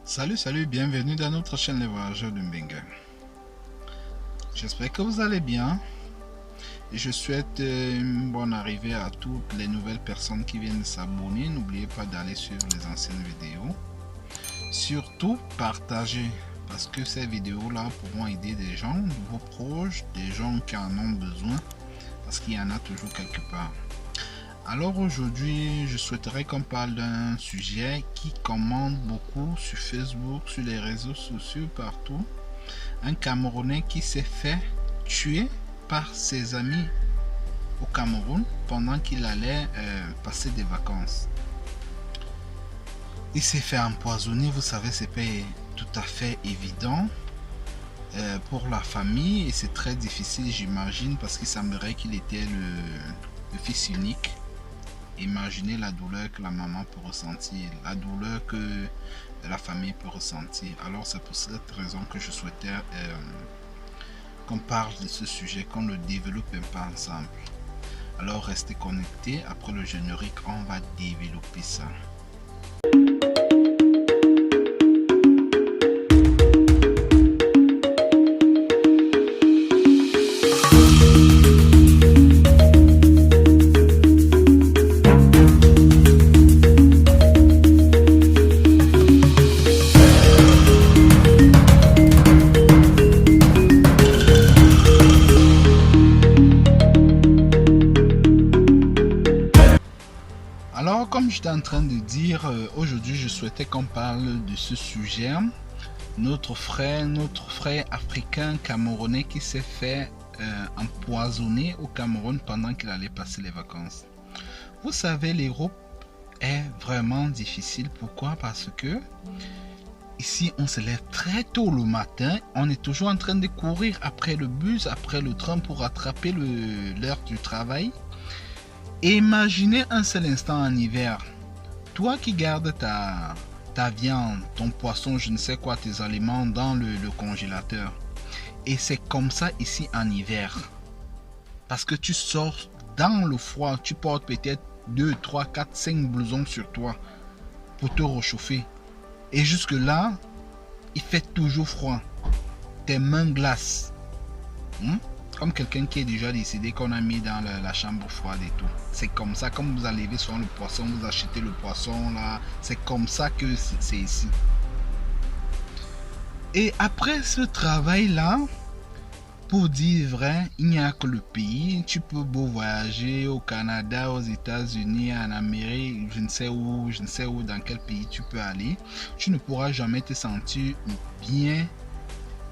Salut, bienvenue dans notre chaîne Les Voyageurs de Mbengue. J'espère que vous allez bien et je souhaite une bonne arrivée à toutes les nouvelles personnes qui viennent de s'abonner. N'oubliez pas d'aller suivre les anciennes vidéos. Surtout, partagez parce que ces vidéos-là pourront aider des gens, de vos proches, des gens qui en ont besoin parce qu'il y en a toujours quelque part. Alors aujourd'hui, je souhaiterais qu'on parle d'un sujet qui commande beaucoup sur Facebook, sur les réseaux sociaux, partout. Un Camerounais qui s'est fait tuer par ses amis au Cameroun pendant qu'il allait passer des vacances. Il s'est fait empoisonner, vous savez, c'est pas tout à fait évident pour la famille et c'est très difficile, j'imagine, parce qu'il semblerait qu'il était le fils unique. Imaginez la douleur que la maman peut ressentir, la douleur que la famille peut ressentir. Alors c'est pour cette raison que je souhaitais qu'on parle de ce sujet, qu'on le développe un peu ensemble. Alors restez connectés, après le générique on va développer ça. Alors, comme j'étais en train de dire, aujourd'hui je souhaitais qu'on parle de ce sujet. Notre frère africain camerounais qui s'est fait empoisonner au Cameroun pendant qu'il allait passer les vacances. Vous savez, l'Europe est vraiment difficile. Pourquoi? Parce que ici on se lève très tôt le matin, on est toujours en train de courir après le bus, après le train pour rattraper l'heure du travail. Imaginez un seul instant en hiver, toi qui gardes ta viande, ton poisson, je ne sais quoi, tes aliments dans le congélateur. Et c'est comme ça ici en hiver. Parce que tu sors dans le froid, tu portes peut-être 2, 3, 4, 5 blousons sur toi pour te réchauffer. Et jusque là, il fait toujours froid. Tes mains glacent. Comme quelqu'un qui est déjà décédé, qu'on a mis dans la chambre froide et tout. C'est comme ça, comme vous allez sur le poisson, vous achetez le poisson là, c'est comme ça que c'est ici. Et après ce travail là, pour dire vrai, il n'y a que le pays. Tu peux beau voyager au Canada, aux États-Unis, en Amérique, je ne sais où, dans quel pays tu peux aller. Tu ne pourras jamais te sentir bien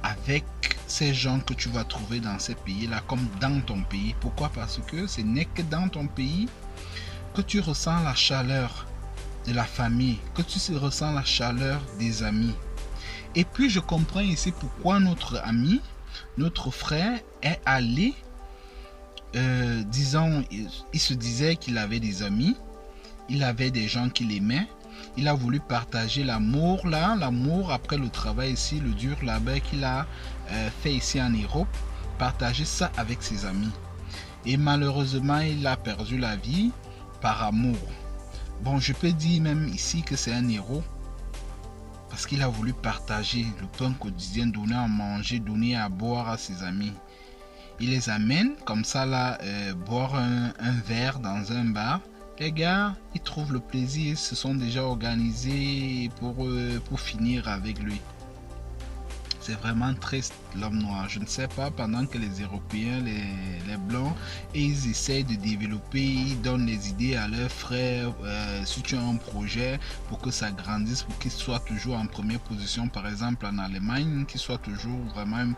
avec ces gens que tu vas trouver dans ces pays-là comme dans ton pays. Pourquoi? Parce que ce n'est que dans ton pays que tu ressens la chaleur de la famille, que tu ressens la chaleur des amis. Et puis je comprends ici pourquoi notre ami, notre frère est allé, disons, il se disait qu'il avait des amis, il avait des gens qu'il aimait. Il a voulu partager l'amour là, l'amour après le travail ici, le dur labeur qu'il a fait ici en Europe, partager ça avec ses amis. Et malheureusement, il a perdu la vie par amour. Bon, je peux dire même ici que c'est un héros parce qu'il a voulu partager le pain quotidien, donner à manger, donner à boire à ses amis. Il les amène comme ça là, boire un verre dans un bar. Les gars, ils trouvent le plaisir, ils se sont déjà organisés pour finir avec lui. C'est vraiment triste, l'homme noir. Je ne sais pas, pendant que les Européens, les Blancs, et ils essayent de développer, ils donnent les idées à leurs frères, si tu as un projet, pour que ça grandisse, pour qu'ils soient toujours en première position, par exemple en Allemagne, qu'ils soient toujours vraiment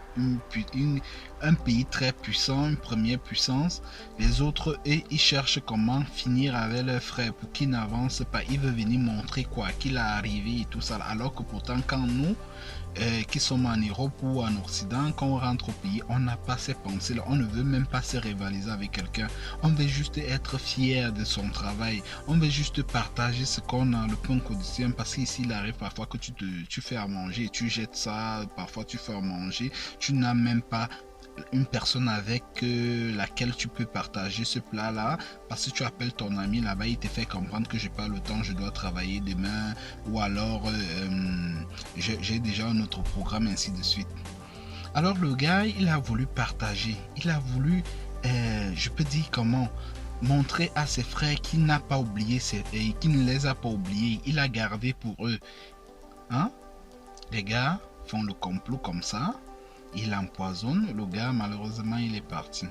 un pays très puissant, une première puissance. Les autres, et ils cherchent comment finir avec leurs frères pour qu'ils n'avancent pas. Ils veulent venir montrer quoi qu'il est arrivé et tout ça. Alors que pourtant, quand nous, qui sommes en Europe ou en Occident, quand on rentre au pays, on n'a pas ces pensées là, on ne veut même pas se rivaliser avec quelqu'un, on veut juste être fier de son travail, on veut juste partager ce qu'on a, le pain quotidien, parce qu'ici il arrive parfois que tu fais à manger et tu jettes ça, parfois tu fais à manger, tu n'as même pas une personne avec laquelle tu peux partager ce plat là, parce que tu appelles ton ami là-bas, il te fait comprendre que j'ai pas le temps, je dois travailler demain, ou alors j'ai déjà un autre programme, ainsi de suite. Alors le gars, il a voulu partager, il a voulu, je peux dire comment, montrer à ses frères qu'il n'a pas oublié, qu'il ne les a pas oubliés, il a gardé pour eux. Hein? Les gars font le complot comme ça, il empoisonne, le gars malheureusement il est parti.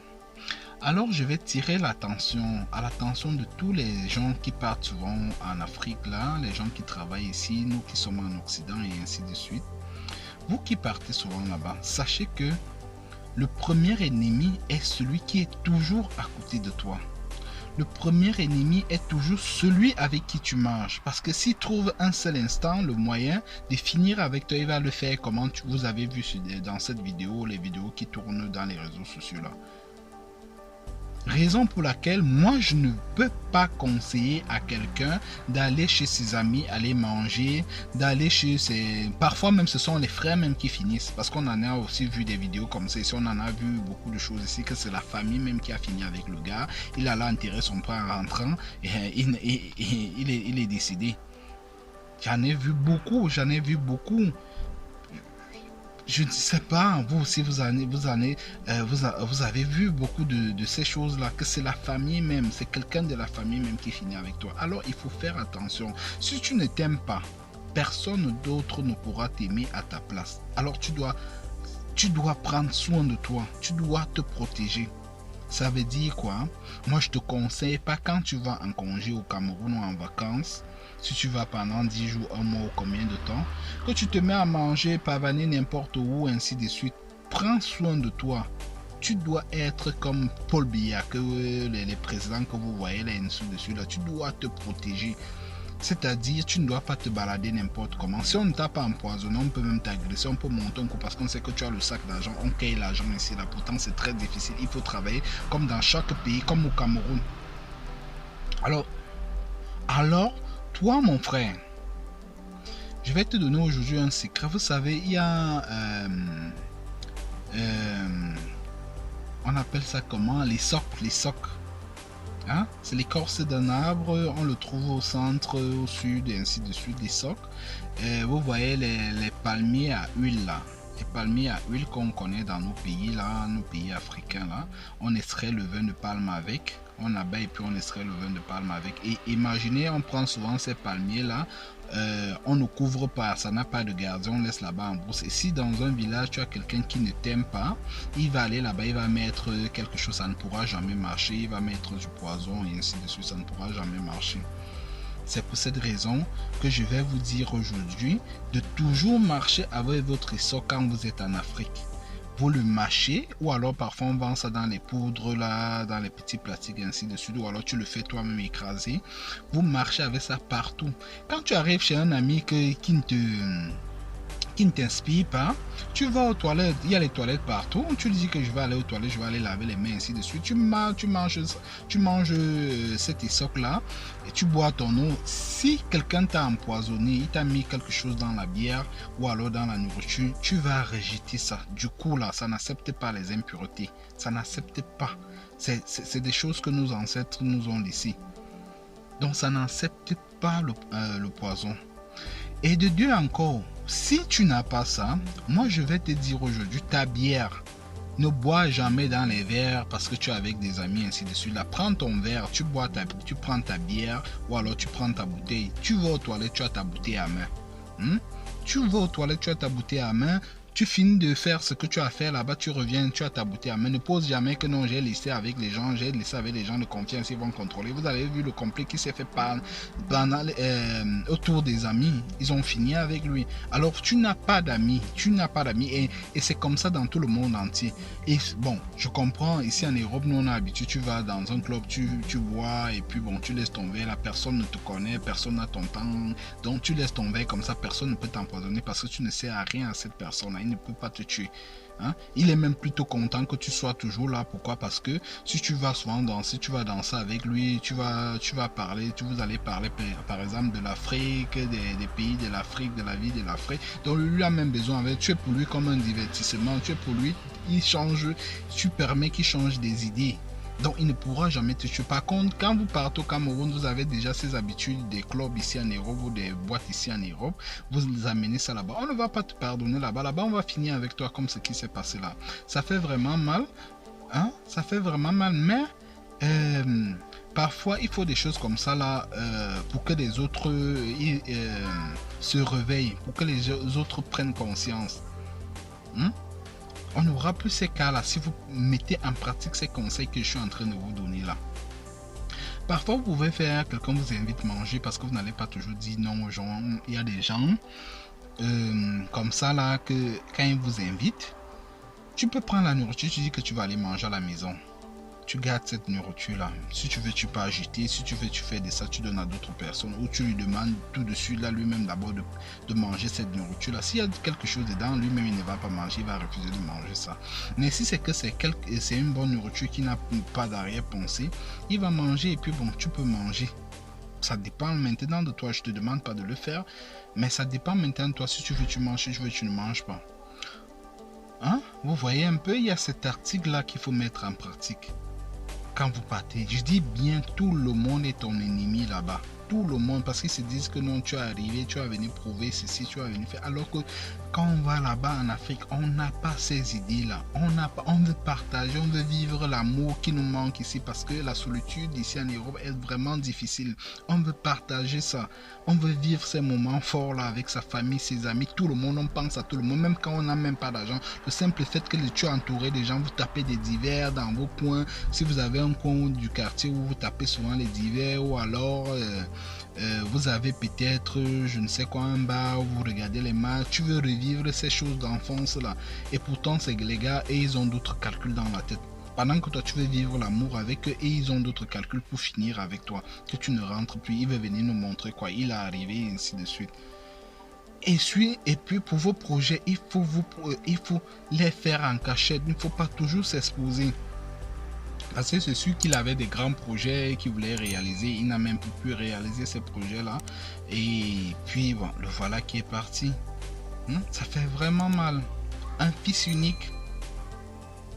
Alors je vais tirer l'attention de tous les gens qui partent souvent en Afrique là, les gens qui travaillent ici, nous qui sommes en Occident et ainsi de suite. Vous qui partez souvent là-bas, sachez que le premier ennemi est celui qui est toujours à côté de toi. Le premier ennemi est toujours celui avec qui tu marches. Parce que s'il trouve un seul instant le moyen de finir avec toi, il va le faire comment vous avez vu dans cette vidéo, les vidéos qui tournent dans les réseaux sociaux là. Raison pour laquelle moi je ne peux pas conseiller à quelqu'un d'aller chez ses amis, aller manger, d'aller chez ses... Parfois même ce sont les frères même qui finissent. Parce qu'on en a aussi vu des vidéos comme ça. Ici on en a vu beaucoup de choses ici, que c'est la famille même qui a fini avec le gars. Il a là enterré son père en rentrant et il est décédé. J'en ai vu beaucoup, Je ne sais pas, vous aussi vous avez vu beaucoup de ces choses-là, que c'est la famille même, c'est quelqu'un de la famille même qui finit avec toi. Alors il faut faire attention. Si tu ne t'aimes pas, personne d'autre ne pourra t'aimer à ta place. Alors tu dois prendre soin de toi, tu dois te protéger. Ça veut dire quoi? Moi je te conseille pas, quand tu vas en congé au Cameroun ou en vacances, si tu vas pendant 10 jours, un mois ou combien de temps, que tu te mets à manger, pavaner n'importe où, ainsi de suite. Prends soin de toi. Tu dois être comme Paul Biya, que les présidents que vous voyez là, ainsi de suite, là, tu dois te protéger. C'est-à-dire, tu ne dois pas te balader n'importe comment. Si on ne t'a pas empoisonné, on peut même t'agresser, on peut monter un coup parce qu'on sait que tu as le sac d'argent, on paye l'argent ici, là. Pourtant, c'est très difficile. Il faut travailler comme dans chaque pays, comme au Cameroun. Alors, toi, mon frère, je vais te donner aujourd'hui un secret. Vous savez, il y a... on appelle ça comment? Les socs. Hein? C'est l'écorce d'un arbre. On le trouve au centre, au sud, et ainsi de suite, les socs. Vous voyez les palmiers à huile, là. Les palmiers à huile qu'on connaît dans nos pays, là, nos pays africains, là. On extrait le vin de palme avec. On abat et puis on extrait le vin de palme avec. Et imaginez, on prend souvent ces palmiers là, on ne couvre pas, ça n'a pas de gardien, on laisse là-bas en brousse. Et si dans un village tu as quelqu'un qui ne t'aime pas, il va aller là-bas, il va mettre quelque chose, ça ne pourra jamais marcher, il va mettre du poison et ainsi de suite, ça ne pourra jamais marcher. C'est pour cette raison que je vais vous dire aujourd'hui de toujours marcher avec votre soc quand vous êtes en Afrique. Vous le mâchez, ou alors parfois on vend ça dans les poudres là, dans les petits plastiques ainsi de suite, ou alors tu le fais toi-même écraser. Vous marchez avec ça partout. Quand tu arrives chez un ami qui ne t'inspire pas, tu vas aux toilettes, il y a les toilettes partout, tu dis que je vais aller aux toilettes, je vais aller laver les mains, ainsi de suite, tu manges cet essoc là, et tu bois ton eau. Si quelqu'un t'a empoisonné, il t'a mis quelque chose dans la bière, ou alors dans la nourriture, tu vas rejeter ça. Du coup là, ça n'accepte pas les impuretés, ça n'accepte pas. C'est des choses que nos ancêtres nous ont laissées. Donc ça n'accepte pas le poison. Et de Dieu encore, si tu n'as pas ça, moi je vais te dire aujourd'hui, ta bière, ne bois jamais dans les verres parce que tu es avec des amis, ainsi de suite. Là, prends ton verre, tu prends ta bière ou alors tu prends ta bouteille. Tu vas aux toilettes, tu as ta bouteille à main. Tu vas aux toilettes, tu as ta bouteille à main. Tu finis de faire ce que tu as fait là-bas, tu reviens, tu as ta bouteille à main. Ne pose jamais que non, j'ai laissé avec les gens, de confiance, ils vont contrôler. Vous avez vu le complet qui s'est fait autour des amis. Ils ont fini avec lui. Alors tu n'as pas d'amis, et c'est comme ça dans tout le monde entier. Et bon, je comprends, ici en Europe, nous on a l'habitude, tu vas dans un club, tu bois et puis bon, tu laisses ton verre, la personne ne te connaît, personne n'a ton temps, donc tu laisses ton verre comme ça, personne ne peut t'empoisonner parce que tu ne sais à rien à cette personne-là. Il ne peut pas te tuer. Hein? Il est même plutôt content que tu sois toujours là. Pourquoi? Parce que si tu vas souvent danser, tu vas danser avec lui, tu vas parler, vous allez parler par exemple de l'Afrique, des pays de l'Afrique, de la vie de l'Afrique. Donc lui a même besoin avec. Tu es pour lui comme un divertissement. Tu es pour lui, il change. Tu permets qu'il change des idées. Donc il ne pourra jamais te tuer. Par contre, quand vous partez au Cameroun, vous avez déjà ces habitudes des clubs ici en Europe ou des boîtes ici en Europe, vous amenez ça là-bas. On ne va pas te pardonner là-bas. Là-bas, on va finir avec toi comme ce qui s'est passé là. Ça fait vraiment mal. Hein? Ça fait vraiment mal, mais parfois il faut des choses comme ça là pour que les autres se réveillent, pour que les autres prennent conscience. On n'aura plus ces cas là si vous mettez en pratique ces conseils que je suis en train de vous donner là. Parfois vous pouvez faire, quelqu'un vous invite à manger parce que vous n'allez pas toujours dire non aux gens. Il y a des gens comme ça là que quand ils vous invitent, tu peux prendre la nourriture, tu dis que tu vas aller manger à la maison. Tu gardes cette nourriture là. Si tu veux, tu peux agiter. Si tu veux, tu fais de ça, tu donnes à d'autres personnes. Ou tu lui demandes tout de suite là lui-même d'abord de manger cette nourriture là. S'il y a quelque chose dedans, lui-même il ne va pas manger, il va refuser de manger ça. Mais si c'est que c'est une bonne nourriture qui n'a pas d'arrière-pensée, il va manger et puis bon, tu peux manger. Ça dépend maintenant de toi. Je te demande pas de le faire, mais ça dépend maintenant de toi. Si tu veux, tu manges. Si tu veux, tu ne manges pas. Hein? Vous voyez un peu, il y a cet article là qu'il faut mettre en pratique. Quand vous partez, je dis bien, tout le monde est ton ennemi là-bas. Tout le monde, parce qu'ils se disent que non, tu es arrivé, tu as venu prouver ceci, tu as venu faire. Alors que quand on va là-bas en Afrique, on n'a pas ces idées-là. On veut partager, on veut vivre l'amour qui nous manque ici parce que la solitude ici en Europe est vraiment difficile. On veut partager ça. On veut vivre ces moments forts là avec sa famille, ses amis, tout le monde. On pense à tout le monde, même quand on n'a même pas d'argent. Le simple fait que tu es entouré des gens, vous tapez des divers dans vos coins. Si vous avez un coin du quartier où vous tapez souvent les divers ou alors vous avez peut-être je ne sais quoi un bar où vous regardez les matchs, tu veux revivre ces choses d'enfance là et pourtant c'est les gars et ils ont d'autres calculs dans la tête pendant que toi tu veux vivre l'amour avec eux et ils ont d'autres calculs pour finir avec toi, que tu ne rentres plus, il veut venir nous montrer quoi il est arrivé et ainsi de suite. Et puis pour vos projets il faut les faire en cachette, il ne faut pas toujours s'exposer. Parce que c'est sûr qu'il avait des grands projets qu'il voulait réaliser. Il n'a même pu réaliser ces projets-là. Et puis, bon, le voilà qui est parti. Ça fait vraiment mal. Un fils unique.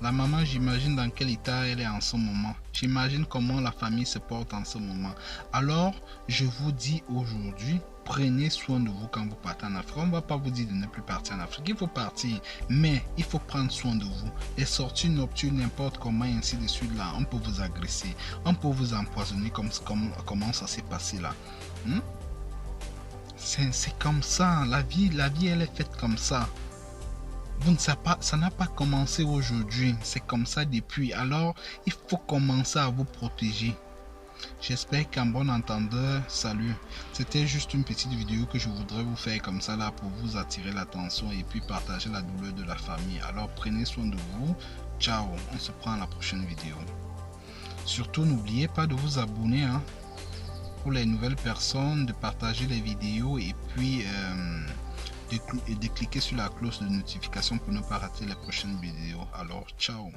La maman, j'imagine dans quel état elle est en ce moment. J'imagine comment la famille se porte en ce moment. Alors, je vous dis aujourd'hui, prenez soin de vous quand vous partez en Afrique. On ne va pas vous dire de ne plus partir en Afrique. Il faut partir, mais il faut prendre soin de vous. Les sorties nocturnes, n'importe comment, ainsi de suite, là, on peut vous agresser. On peut vous empoisonner comme comment ça s'est passé là. C'est comme ça. La vie, elle est faite comme ça. Vous ne savez pas, ça n'a pas commencé aujourd'hui, c'est comme ça depuis. Alors, il faut commencer à vous protéger. J'espère qu'en bon entendeur, salut. C'était juste une petite vidéo que je voudrais vous faire comme ça là pour vous attirer l'attention et puis partager la douleur de la famille. Alors, prenez soin de vous. Ciao, on se prend à la prochaine vidéo. Surtout, n'oubliez pas de vous abonner pour les nouvelles personnes, de partager les vidéos et puis de cliquer sur la cloche de notification pour ne pas rater les prochaines vidéos. Alors, ciao.